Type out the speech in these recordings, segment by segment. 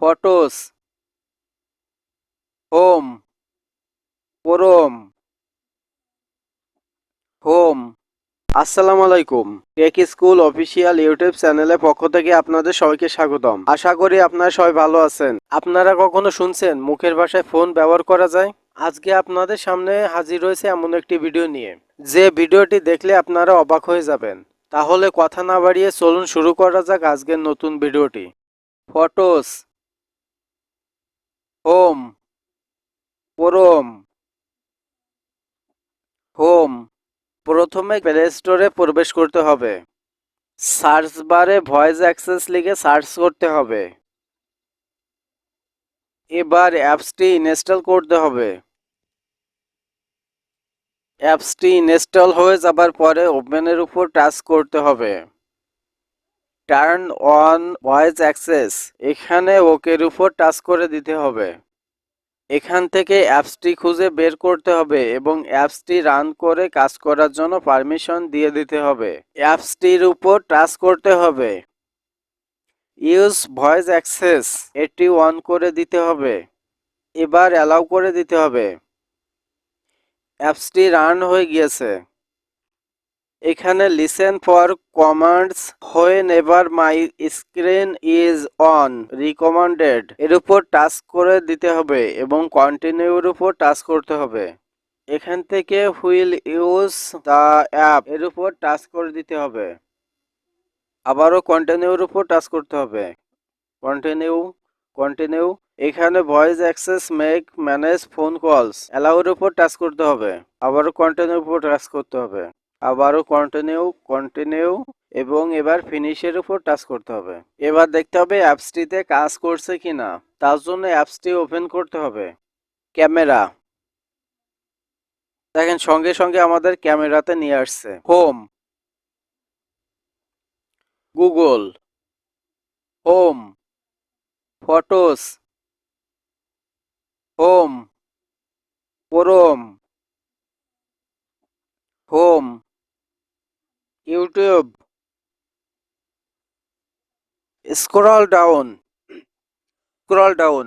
Photos, home, পরম, home. আসসালামু আলাইকুম। টেক স্কুল অফিসিয়াল ইউটিউব চ্যানেলের পক্ষ থেকে আপনাদের সবাইকে স্বাগতম। আশা করি আপনারা সবাই ভালো আছেন। আপনারা কখনো শুনছেন মুখের ভাষায় ফোন ব্যবহার করা যায়? আজকে আপনাদের সামনে হাজির হয়েছে এমন একটি ভিডিও নিয়ে, যে ভিডিওটি দেখলে আপনারা অবাক হয়ে যাবেন। তাহলে কথা না বাড়িয়ে চলুন শুরু করা যাক আজকের নতুন ভিডিওটি। ফটোস, হোম, পরম, হোম। প্রথমে প্লে স্টোরে প্রবেশ করতে হবে। সার্চ বারে ভয়েস অ্যাক্সেস লিখে সার্চ করতে হবে। এবার অ্যাপসটি ইনস্টল করতে হবে। অ্যাপসটি ইনস্টল হয়ে যাবার পরে ওপেনের উপর টাচ করতে হবে। টার্ন অন ভয়েস অ্যাক্সেস, এখানে ওকের উপর টাচ করে দিতে হবে। এখান থেকে অ্যাপসটি খুঁজে বের করতে হবে এবং অ্যাপসটি রান করে কাজ করার জন্য পারমিশন দিয়ে দিতে হবে। অ্যাপসটির উপর টাচ করতে হবে। ইউজ ভয়েস অ্যাক্সেস, এটি অন করে দিতে হবে। এবার অ্যালাউ করে দিতে হবে। অ্যাপসটি রান হয়ে গিয়েছে। এখানে listen for commands when ever my screen is on recommended এর উপর টাচ করে দিতে হবে এবং কন্টিনিউর উপর টাচ করতে হবে। এখান থেকে হুইল ইউজ দ্য অ্যাপ এর উপর টাচ করে দিতে হবে। আবারও কন্টিনিউর উপর টাচ করতে হবে। Continue, continue. এখানে voice access make manage phone calls অ্যালাউর উপর টাচ করতে হবে। আবারও কন্টিনিউর উপর টাচ করতে হবে। আবারও কন্টিনিউ, কন্টিনিউ এবং এবার ফিনিশের উপর টাচ করতে হবে। এবার দেখতে হবে অ্যাপসটিতে কাজ করছে কিনা। তার জন্য অ্যাপসটি ওপেন করতে হবে। ক্যামেরা, দেখেন সঙ্গে সঙ্গে আমাদের ক্যামেরাতে নিয়ে আসছে। Home, Google, home, photos, home, পরম, home, YouTube, scroll down, scroll down,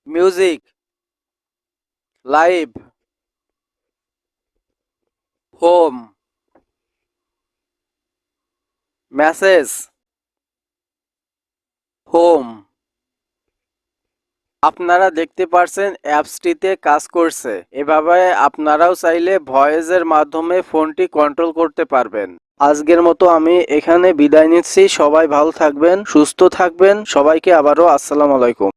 music, live, home, message, home. আপনারা দেখতে পারছেন অ্যাপসটিতে কাজ করছে। এভাবে আপনারাও চাইলে ভয়েসের মাধ্যমে ফোনটি কন্ট্রোল করতে পারবেন। আজকের মতো আমি এখানে বিদায় নিচ্ছি। সবাই ভালো থাকবেন, সুস্থ থাকবেন। সবাইকে আবারও আসসালামু আলাইকুম।